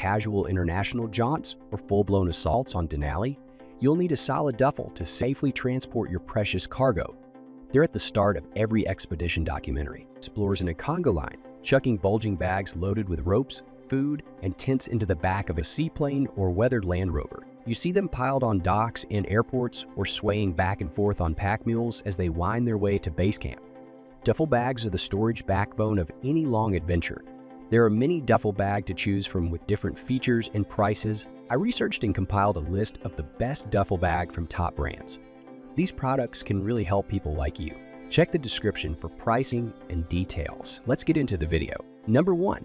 casual international jaunts or full-blown assaults on Denali, you'll need a solid duffel to safely transport your precious cargo. They're at the start of every expedition documentary. Explorers in a conga line, chucking bulging bags loaded with ropes, food, and tents into the back of a seaplane or weathered Land Rover. You see them piled on docks in airports or swaying back and forth on pack mules as they wind their way to base camp. Duffel bags are the storage backbone of any long adventure. There are many duffel bags to choose from with different features and prices. I researched and compiled a list of the best duffel bag from top brands. These products can really help people like you. Check the description for pricing and details. Let's get into the video. Number 1.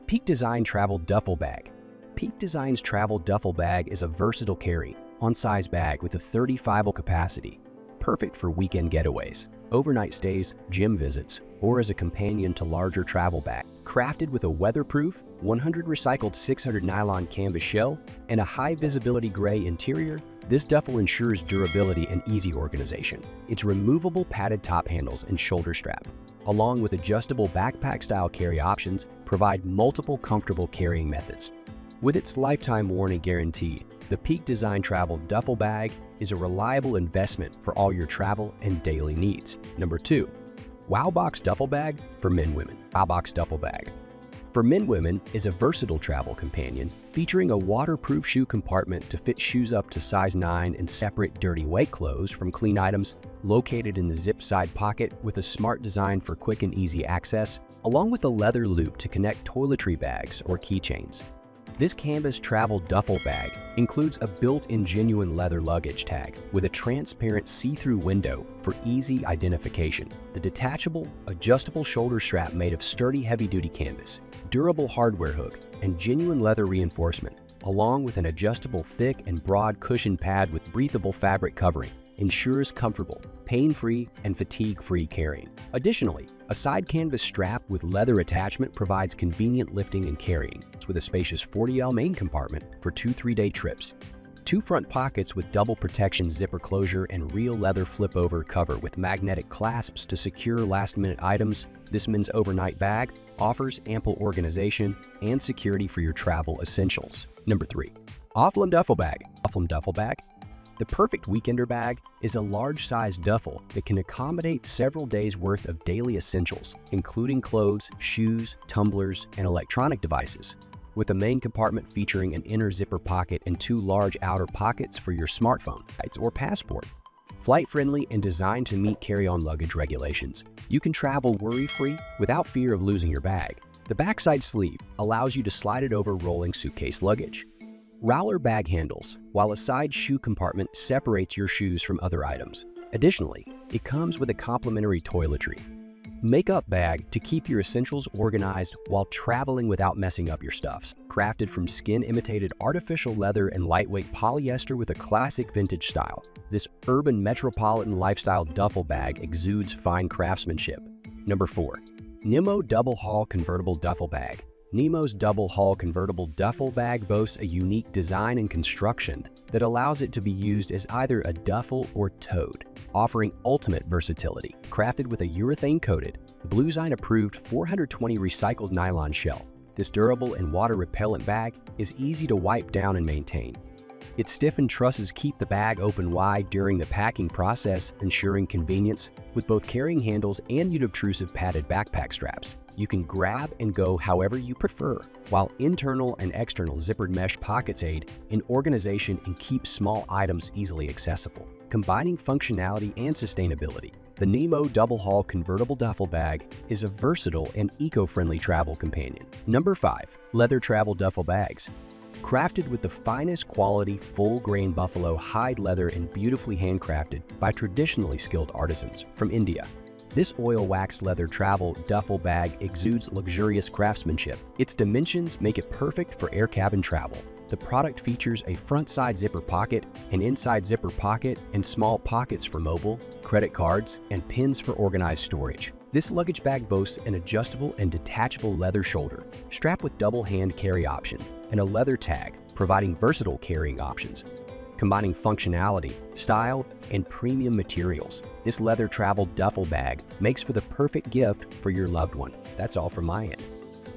Peak Design Travel Duffel Bag. Peak Design's Travel Duffel Bag is a versatile carry, on-size bag with a 35-ounce capacity, perfect for weekend getaways, overnight stays, gym visits, or as a companion to larger travel bags. Crafted with a weatherproof, 100 recycled 600 nylon canvas shell and a high-visibility gray interior, this duffel ensures durability and easy organization. Its removable padded top handles and shoulder strap, along with adjustable backpack-style carry options, provide multiple comfortable carrying methods. With its lifetime warranty guarantee, the Peak Design Travel Duffel Bag is a reliable investment for all your travel and daily needs. Number 2. Wow Box Duffel Bag for Men/Women. Wow Box Duffel Bag for Men/Women is a versatile travel companion featuring a waterproof shoe compartment to fit shoes up to size 9 and separate dirty white clothes from clean items, located in the zip side pocket with a smart design for quick and easy access, along with a leather loop to connect toiletry bags or keychains. This canvas travel duffel bag includes a built-in genuine leather luggage tag with a transparent see-through window for easy identification. The detachable, adjustable shoulder strap made of sturdy heavy-duty canvas, durable hardware hook, and genuine leather reinforcement, along with an adjustable thick and broad cushion pad with breathable fabric covering, ensures comfortable, pain-free, and fatigue-free carrying. Additionally, a side canvas strap with leather attachment provides convenient lifting and carrying, with a spacious 40L main compartment for 2-3-day trips. 2 front pockets with double protection zipper closure and real leather flip-over cover with magnetic clasps to secure last-minute items. This men's overnight bag offers ample organization and security for your travel essentials. Number 3. Offlam Duffel Bag. Offlam Duffel Bag. The perfect weekender bag is a large-sized duffel that can accommodate several days' worth of daily essentials, including clothes, shoes, tumblers, and electronic devices. With a main compartment featuring an inner zipper pocket and 2 large outer pockets for your smartphone or passport. Flight-friendly and designed to meet carry-on luggage regulations, you can travel worry-free without fear of losing your bag. The backside sleeve allows you to slide it over rolling suitcase luggage. Roller bag handles, while a side shoe compartment separates your shoes from other items. Additionally, it comes with a complimentary toiletry. Makeup bag to keep your essentials organized while traveling without messing up your stuffs. Crafted from skin-imitated artificial leather and lightweight polyester with a classic vintage style, this urban metropolitan lifestyle duffel bag exudes fine craftsmanship. Number 4. Nemo Double Haul Convertible Duffel Bag. Nemo's Double Haul Convertible Duffel Bag boasts a unique design and construction that allows it to be used as either a duffel or tote, offering ultimate versatility. Crafted with a urethane-coated, Bluesign-approved 420 recycled nylon shell, this durable and water-repellent bag is easy to wipe down and maintain. Its stiffened trusses keep the bag open wide during the packing process, ensuring convenience. With both carrying handles and unobtrusive padded backpack straps, you can grab and go however you prefer, while internal and external zippered mesh pockets aid in organization and keep small items easily accessible. Combining functionality and sustainability, the Nemo Double Haul Convertible Duffel Bag is a versatile and eco-friendly travel companion. Number 5. Leather Travel Duffel Bags. Crafted with the finest quality full-grain buffalo hide leather and beautifully handcrafted by traditionally skilled artisans from India. This oil-waxed leather travel duffel bag exudes luxurious craftsmanship. Its dimensions make it perfect for air cabin travel. The product features a front-side zipper pocket, an inside zipper pocket, and small pockets for mobile, credit cards, and pins for organized storage. This luggage bag boasts an adjustable and detachable leather shoulder, strapped with double hand carry option, and a leather tag, providing versatile carrying options. Combining functionality, style, and premium materials, this leather travel duffel bag makes for the perfect gift for your loved one. That's all from my end.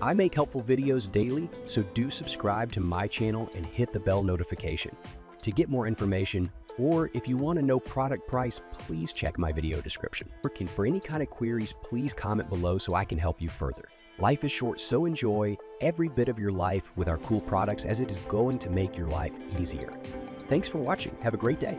I make helpful videos daily, so do subscribe to my channel and hit the bell notification. To get more information, or if you want to know product price, please check my video description. For any kind of queries, please comment below so I can help you further. Life is short, so enjoy every bit of your life with our cool products, as it is going to make your life easier. Thanks for watching. Have a great day.